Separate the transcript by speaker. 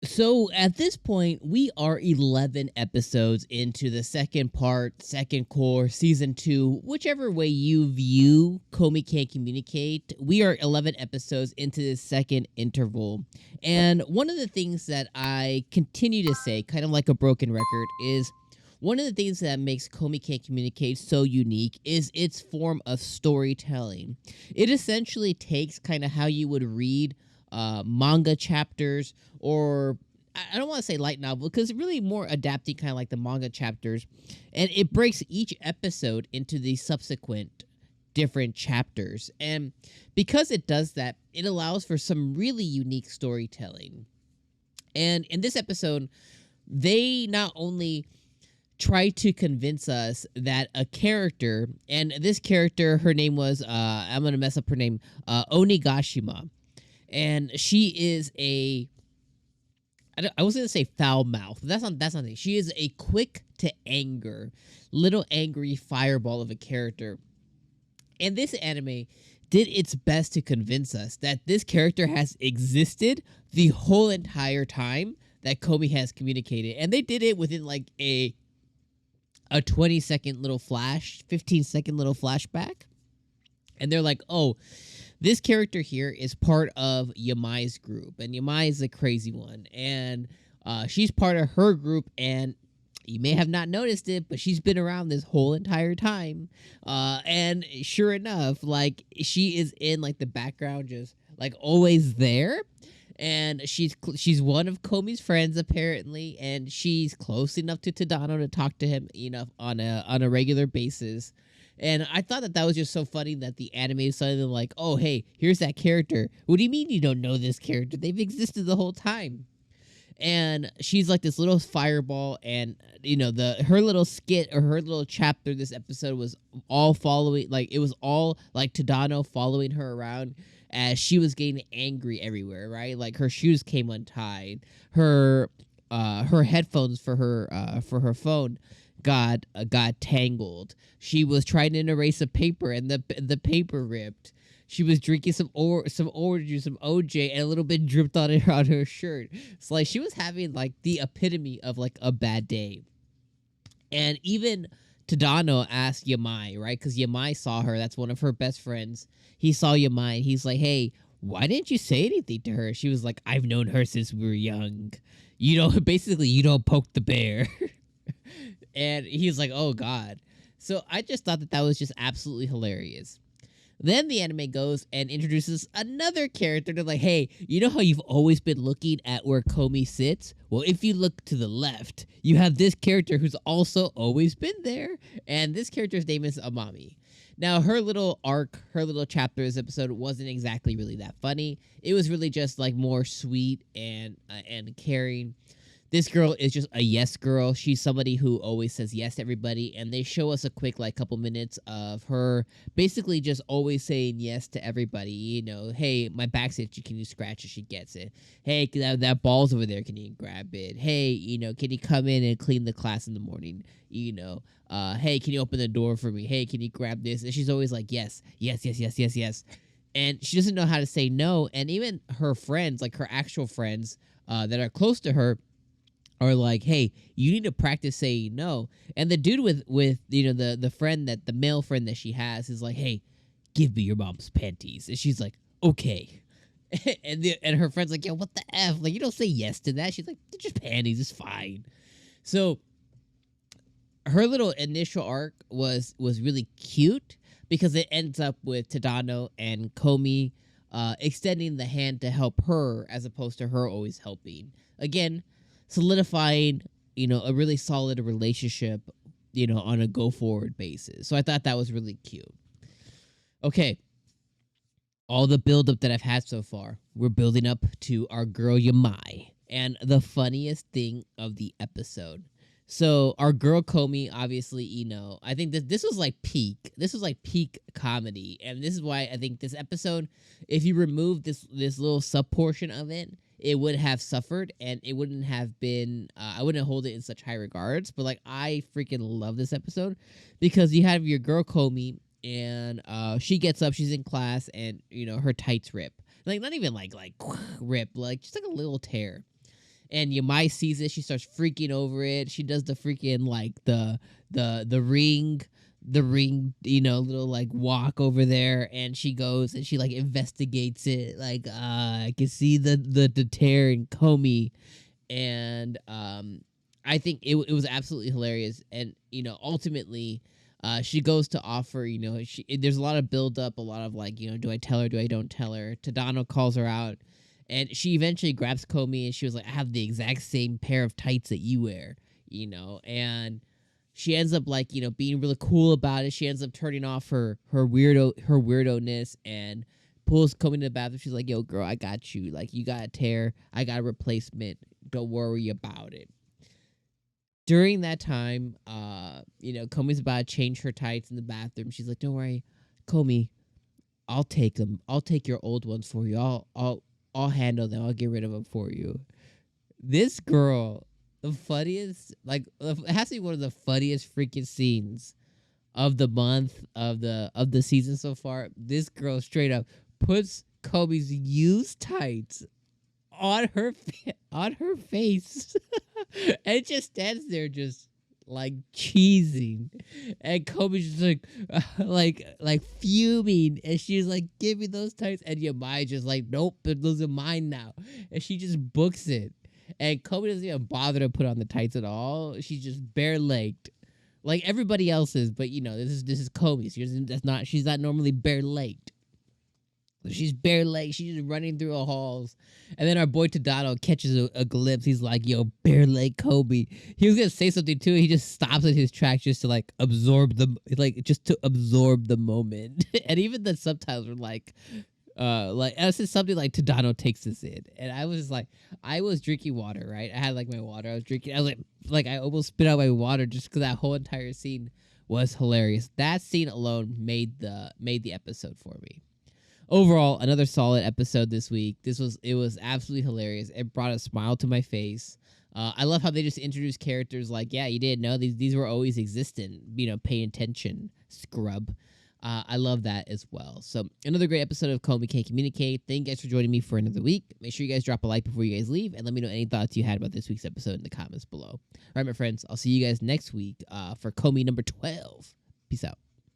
Speaker 1: So at this point, we are 11 episodes into the second part, second core, season 2, whichever way you view Komi Can't Communicate. We are 11 episodes into the second interval. And one of the things that I continue to say, kind of like a broken record, is one of the things that makes Komi Can't Communicate so unique is its form of storytelling. It essentially takes kind of how you would read manga chapters, or I don't want to say light novel because it's really more adapting kind of like the manga chapters, and it breaks each episode into the subsequent different chapters. And because it does that, it allows for some really unique storytelling. And in this episode, they not only try to convince us that a character, and this character, her name was, I'm going to mess up her name, Onigashima. And she is I was gonna say foul mouth. That's not it. She is a quick to anger, little angry fireball of a character. And this anime did its best to convince us that this character has existed the whole entire time that Komi has communicated. And they did it within like a 20-second little flash, 15-second little flashback. And they're like, oh, this character here is part of Yamai's group, and Yamai is a crazy one, and she's part of her group, and you may have not noticed it, but she's been around this whole entire time. And sure enough, like, she is in like the background, just like always there. And she's one of Komi's friends apparently, and she's close enough to Tadano to talk to him enough on a regular basis. And I thought that was just so funny that the anime is suddenly like, oh, hey, here's that character. What do you mean you don't know this character? They've existed the whole time. And she's like this little fireball, and her little skit or her little chapter this episode was all following, like it was all like Tadano following her around as she was getting angry everywhere, right? Like her shoes came untied, her headphones for her phone got tangled. She was trying to erase a paper, and the paper ripped. She was drinking some orange juice, some OJ, and a little bit dripped on her shirt. So like she was having like the epitome of like a bad day. And even Tadano asked Yamai, right? Because Yamai saw her. That's one of her best friends. He saw Yamai, and he's like, hey, why didn't you say anything to her? She was like, I've known her since we were young. Basically, you don't poke the bear. And he's like, oh, God. So I just thought that was just absolutely hilarious. Then the anime goes and introduces another character. They're like, hey, you know how you've always been looking at where Komi sits? Well, if you look to the left, you have this character who's also always been there. And this character's name is Amami. Now, her little arc, her little chapter this episode wasn't exactly really that funny. It was really just like more sweet and caring. This girl is just a yes girl. She's somebody who always says yes to everybody, and they show us a quick like couple minutes of her basically just always saying yes to everybody. Hey, my back's itchy, can you scratch it? She gets it. Hey, that ball's over there, can you grab it? Hey, can you come in and clean the class in the morning? Hey, can you open the door for me? Hey, can you grab this? And she's always like, yes. And she doesn't know how to say no. And even her friends, like her actual friends that are close to her, are like, hey, you need to practice saying no. And the dude with the friend, that the male friend that she has, is like, hey, give me your mom's panties. And she's like, okay. and her friend's like, yo, what the F? Like, you don't say yes to that. She's like, they're just panties, it's fine. So her little initial arc was really cute because it ends up with Tadano and Komi extending the hand to help her as opposed to her always helping. Again, solidifying, a really solid relationship, on a go-forward basis. So I thought that was really cute. Okay. All the build-up that I've had so far, we're building up to our girl Yamai. And the funniest thing of the episode. So our girl Komi, obviously, I think this was like peak. This was like peak comedy. And this is why I think this episode, if you remove this little sub-portion of it, it would have suffered, and it wouldn't have been, I wouldn't hold it in such high regards. But like, I freaking love this episode because you have your girl Komi, and she gets up, she's in class, and her tights rip. Like, not even like rip, like just like a little tear. And Yamai sees it. She starts freaking over it. She does the freaking like the ring, little like walk over there, and she goes and she like investigates it. Like I can see the tear in Komi, and I think it was absolutely hilarious. And ultimately, she goes to offer. There's a lot of build up, a lot of like, do I tell her? Do I don't tell her? Tadano calls her out, and she eventually grabs Komi, and she was like, I have the exact same pair of tights that you wear, and she ends up like, being really cool about it. She ends up turning off her weirdoness and pulls Komi to the bathroom. She's like, yo, girl, I got you. Like, you got a tear. I got a replacement. Don't worry about it. During that time, Komi's about to change her tights in the bathroom. She's like, don't worry, Komi, I'll take them. I'll take your old ones for you. I'll handle them. I'll get rid of them for you. This girl, the funniest, like, it has to be one of the funniest freaking scenes of the month, of the season so far. This girl straight up puts Komi's used tights on her face and just stands there just like cheesing, and Komi's just like fuming, and she's like, give me those tights, and Yamai just like, nope, those are mine now, and she just books it, and Komi doesn't even bother to put on the tights at all. She's just bare-legged like everybody else is, but this is Komi. She's not normally bare-legged. She's bare-legged. She's just running through the halls. And then our boy Tadano catches a glimpse. He's like, yo, bare-legged Komi. He was going to say something too. He just stops in his tracks just to like absorb the moment. And even the subtitles were like this is something like Tadano takes this in. And I was like, I was drinking water, right? I had like my water. I was drinking. I was like I almost spit out my water just because that whole entire scene was hilarious. That scene alone made the episode for me. Overall, another solid episode this week. It was absolutely hilarious. It brought a smile to my face. I love how they just introduced characters like, yeah, you didn't know these were always existent. Pay attention, scrub. I love that as well. So another great episode of Komi Can't Communicate. Thank you guys for joining me for another week. Make sure you guys drop a like before you guys leave, and let me know any thoughts you had about this week's episode in the comments below. All right, my friends, I'll see you guys next week for Komi number 12. Peace out.